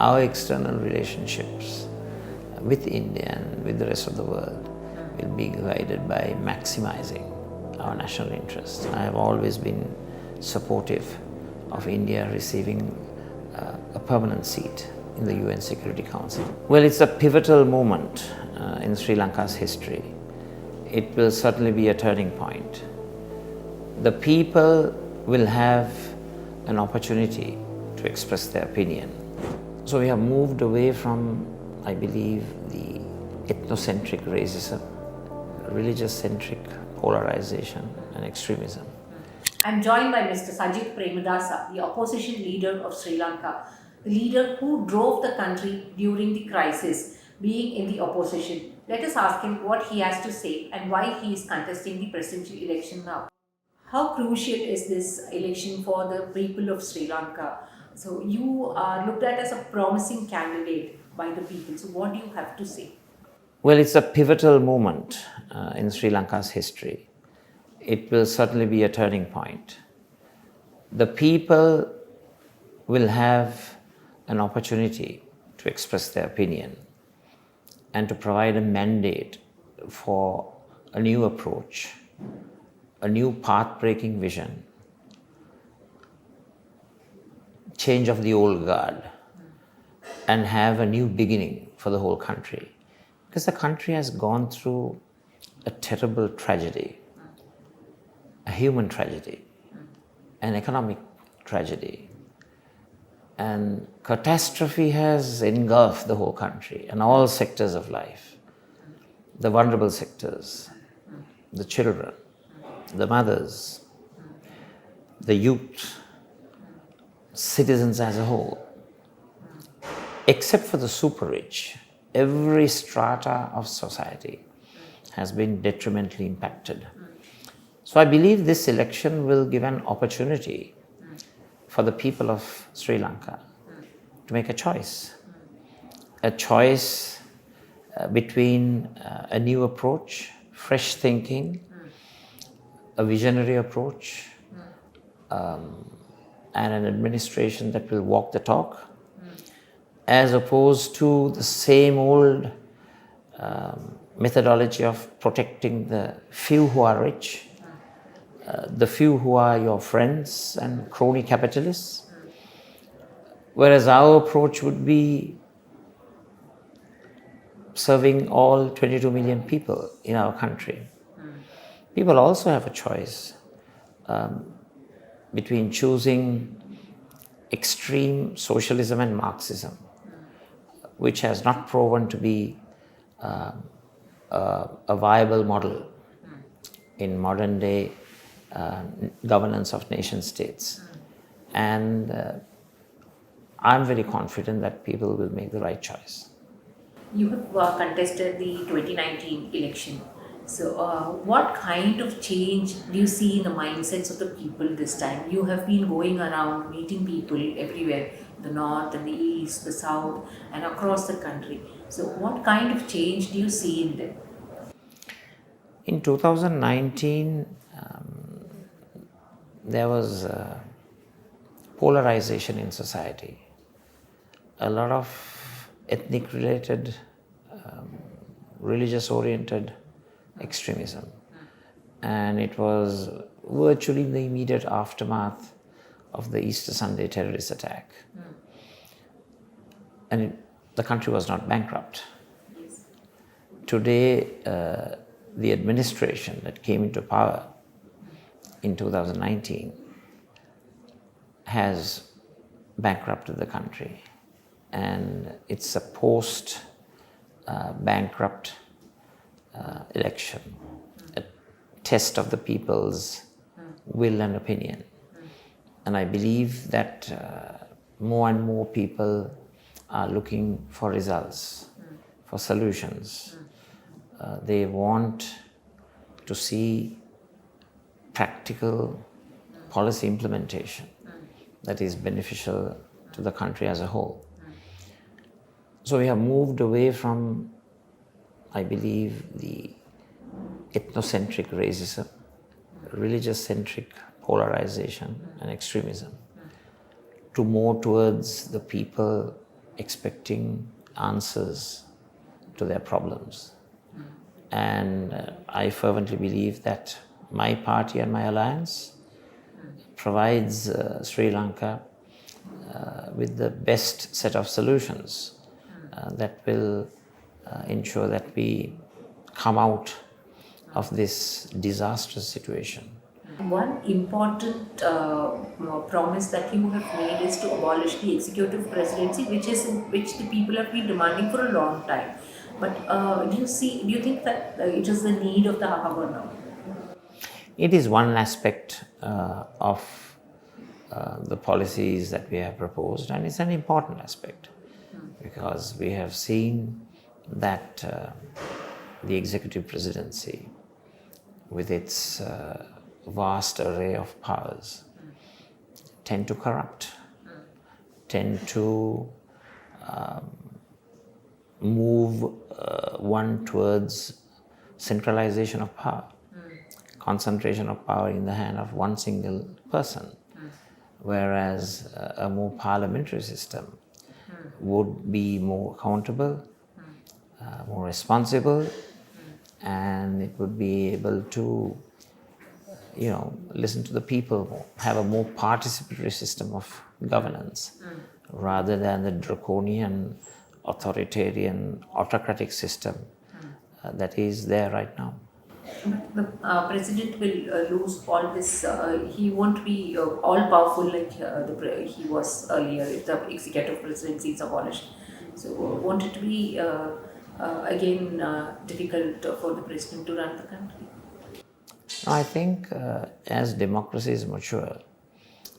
our external relationships with India and with the rest of the world will be guided by maximizing our national interests. I have always been supportive of India receiving a permanent seat in the UN Security Council. Well, it's a pivotal moment in Sri Lanka's history. It will certainly be a turning point. The people will have an opportunity to express their opinion. So we have moved away from, I believe, the ethnocentric racism, religious-centric polarization and extremism. I'm joined by Mr. Sajith Premadasa, the opposition leader of Sri Lanka, the leader who drove the country during the crisis, being in the opposition. Let us ask him what he has to say and why he is contesting the presidential election now. How crucial is this election for the people of Sri Lanka? So you are looked at as a promising candidate by the people. So what do you have to say? Well, it's a pivotal moment in Sri Lanka's history. It will certainly be a turning point. The people will have an opportunity to express their opinion and to provide a mandate for a new approach, a new path-breaking vision, change of the old guard, and have a new beginning for the whole country. Because the country has gone through a terrible tragedy, a human tragedy, an economic tragedy, and catastrophe has engulfed the whole country and all sectors of life. The vulnerable sectors, the children, the mothers, the youth, citizens as a whole. Except for the super rich, every strata of society has been detrimentally impacted. So I believe this election will give an opportunity for the people of Sri Lanka to make a choice between a new approach, fresh thinking, a visionary approach, and an administration that will walk the talk, as opposed to the same old methodology of protecting the few who are rich, the few who are your friends and crony capitalists. Whereas our approach would be serving all 22 million people in our country. People also have a choice between choosing extreme socialism and Marxism, which has not proven to be a viable model in modern day governance of nation states. And I'm very confident that people will make the right choice. You have contested the 2019 election. So what kind of change do you see in the mindsets of the people this time? You have been going around meeting people everywhere, the north and the east, the south, and across the country. So what kind of change do you see in them? In 2019, there was polarization in society. A lot of ethnic-related, religious-oriented extremism. And it was virtually the immediate aftermath of the Easter Sunday terrorist attack. And the country was not bankrupt. Today, the administration that came into power in 2019 has bankrupted the country. And it's a post-bankrupt election, a test of the people's will and opinion. And I believe that more and more people are looking for results, for solutions. They want to see practical policy implementation that is beneficial to the country as a whole. So we have moved away from, I believe, the ethnocentric racism, religious-centric polarization and extremism, to more towards the people expecting answers to their problems. And I fervently believe that my party and my alliance provides Sri Lanka with the best set of solutions that will ensure that we come out of this disastrous situation. One important promise that you have made is to abolish the executive presidency, which the people have been demanding for a long time. But do you think that it is the need of the hour now? It is one aspect of the policies that we have proposed, and it's an important aspect because we have seen that the executive presidency, with its vast array of powers, tend to corrupt, tend to move one towards centralization of power, concentration of power in the hand of one single person, whereas a more parliamentary system would be more accountable, more responsible, and it would be able to listen to the people more, have a more participatory system of governance rather than the draconian, authoritarian, autocratic system that is there right now. The president will lose all this. He won't be all powerful like he was earlier if the executive presidency is abolished. So, won't it be again difficult for the president to run the country? I think as democracies mature,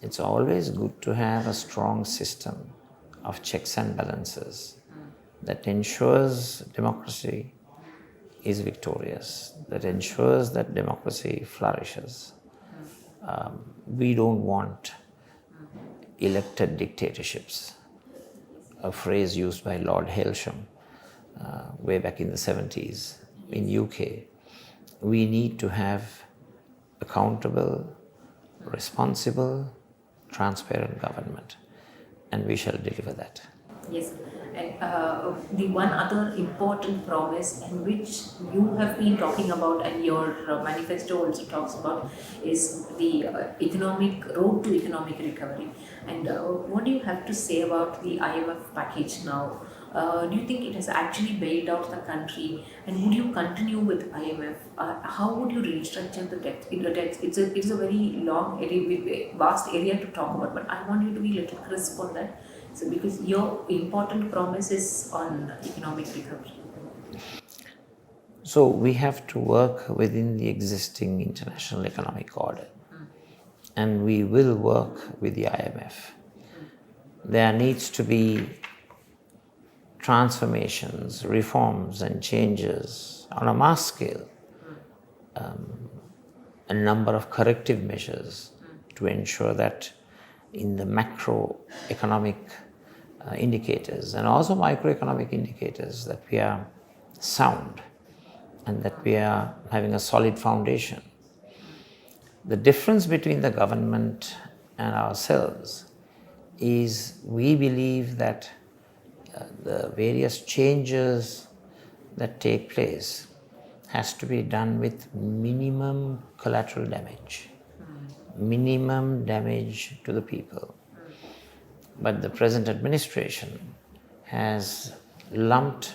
it's always good to have a strong system of checks and balances that ensures democracy is victorious, that ensures that democracy flourishes. We don't want elected dictatorships, a phrase used by Lord Hailsham way back in the 70s in UK. We need to have accountable, responsible, transparent government, and we shall deliver that. Yes, and the one other important promise, and which you have been talking about, and your manifesto also talks about, is the economic road to economic recovery. And what do you have to say about the IMF package now? Do you think it has actually bailed out the country, and would you continue with IMF? How would you restructure the debt? It's a very long area, vast area to talk about, but I want you to be a little crisp on that. So, because your important promise is on economic recovery. So we have to work within the existing international economic order, and we will work with the IMF. There needs to be transformations, reforms and changes on a mass scale, a number of corrective measures to ensure that in the macroeconomic indicators and also microeconomic indicators that we are sound and that we are having a solid foundation. The difference between the government and ourselves is we believe that the various changes that take place has to be done with minimum collateral damage, minimum damage to the people. But the present administration has lumped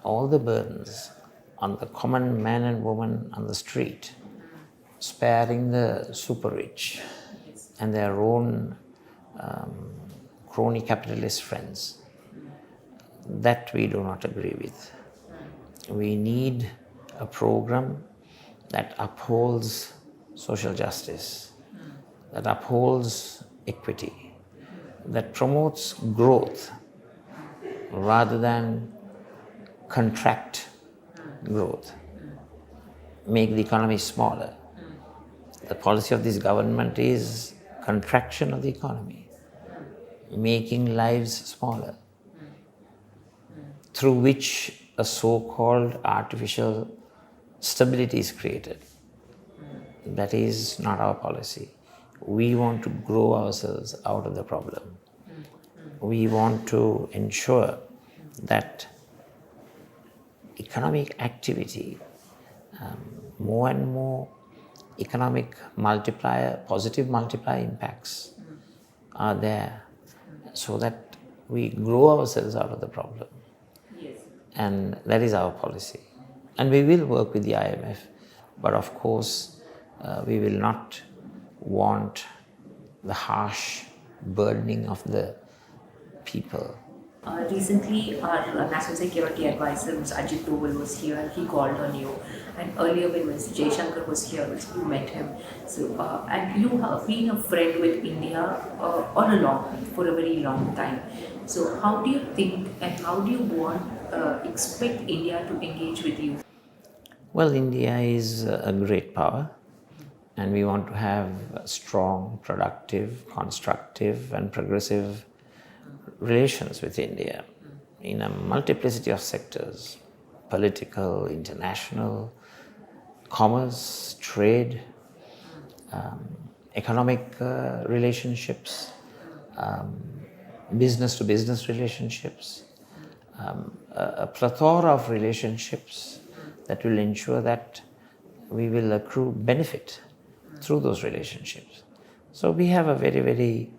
all the burdens on the common man and woman on the street, sparing the super rich and their own crony capitalist friends. That we do not agree with. We need a program that upholds social justice, that upholds equity, that promotes growth rather than contract growth, make the economy smaller. The policy of this government is contraction of the economy, making lives smaller, through which a so-called artificial stability is created. That is not our policy. We want to grow ourselves out of the problem. we want to ensure that economic activity, more and more economic multiplier, positive multiplier impacts are there, so that we grow ourselves out of the problem. Yes. And that is our policy. And we will work with the IMF, but of course we will not want the harsh burdening of the people. Recently, our National Security Advisor, Mr. Ajit Doval, was here. He called on you. And earlier, when Mr. Jaishankar was here, you met him. So, and you have been a friend with India all along for a very long time. So, how do you think and how do you expect India to engage with you? Well, India is a great power, and we want to have strong, productive, constructive, and progressive relations with India in a multiplicity of sectors: political, international, commerce, trade, economic relationships, business to business relationships, a plethora of relationships that will ensure that we will accrue benefit through those relationships. So we have a very, very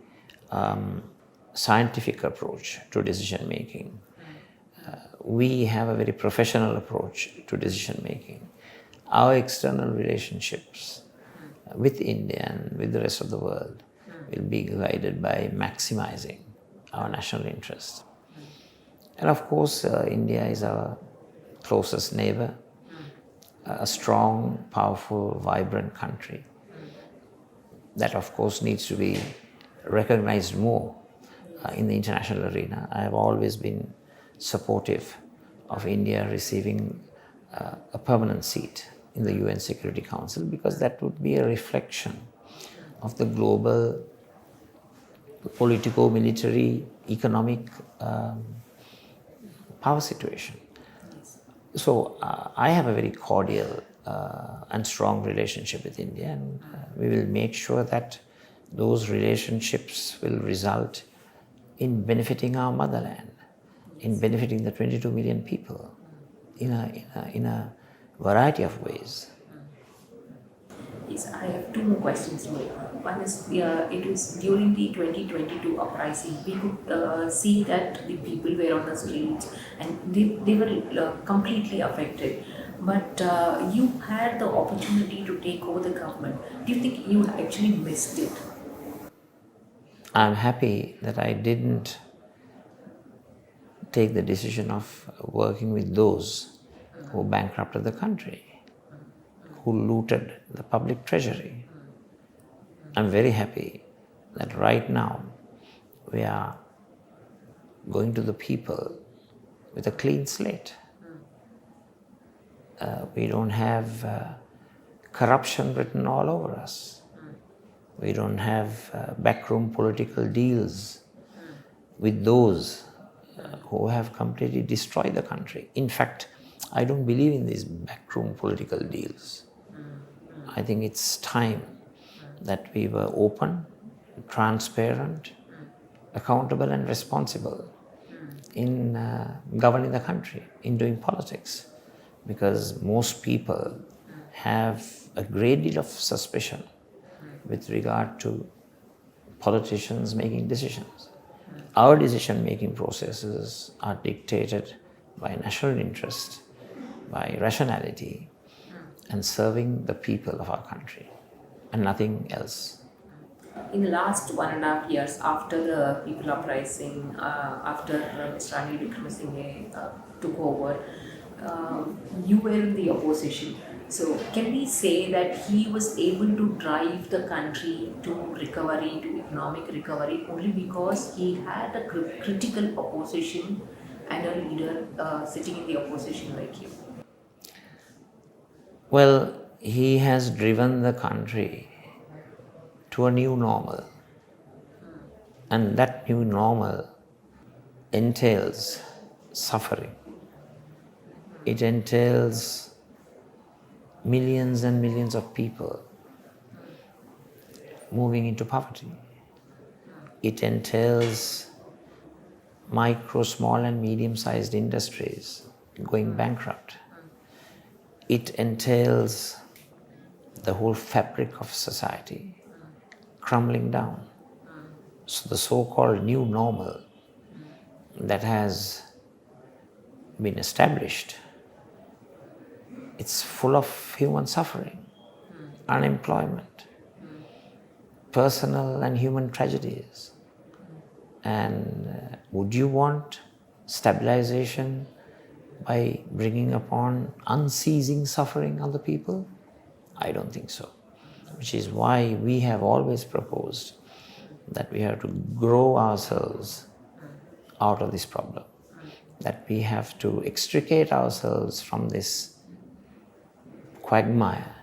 scientific approach to decision making. We have a very professional approach to decision making. Our external relationships with India and with the rest of the world will be guided by maximizing our national interest. And of course, India is our closest neighbor, a strong, powerful, vibrant country that of course needs to be recognized more in the international arena. I have always been supportive of India receiving a permanent seat in the UN Security Council, because that would be a reflection of the global political, military, economic power situation. So I have a very cordial and strong relationship with India, and we will make sure that those relationships will result in benefiting our motherland, in benefiting the 22 million people in a variety of ways. Yes, I have two more questions here. One is, it was during the 2022 uprising, we could see that the people were on the streets and they were completely affected. But you had the opportunity to take over the government. Do you think you actually missed it? I'm happy that I didn't take the decision of working with those who bankrupted the country, who looted the public treasury. I'm very happy that right now we are going to the people with a clean slate. We don't have corruption written all over us. We don't have backroom political deals with those who have completely destroyed the country. In fact, I don't believe in these backroom political deals. I think it's time that we were open, transparent, accountable and responsible in governing the country, in doing politics. Because most people have a great deal of suspicion with regard to politicians making decisions. Our decision-making processes are dictated by national interest, by rationality, and serving the people of our country, and nothing else. In the last 1.5 years, after the people uprising, after Mr. Ranil Wickremesinghe took over, you were in the opposition. So can we say that he was able to drive the country to recovery, to economic recovery, only because he had a critical opposition and a leader sitting in the opposition like you? Well, he has driven the country to a new normal. And that new normal entails suffering. It entails millions and millions of people moving into poverty. It entails micro, small and medium-sized industries going bankrupt. It entails the whole fabric of society crumbling down. So the so-called new normal that has been established, it's full of human suffering, unemployment, personal and human tragedies. And would you want stabilization by bringing upon unceasing suffering on the people? I don't think so. Which is why we have always proposed that we have to grow ourselves out of this problem, that we have to extricate ourselves from this quagmire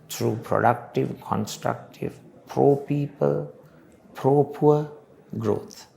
through productive, constructive, pro-people, pro-poor growth.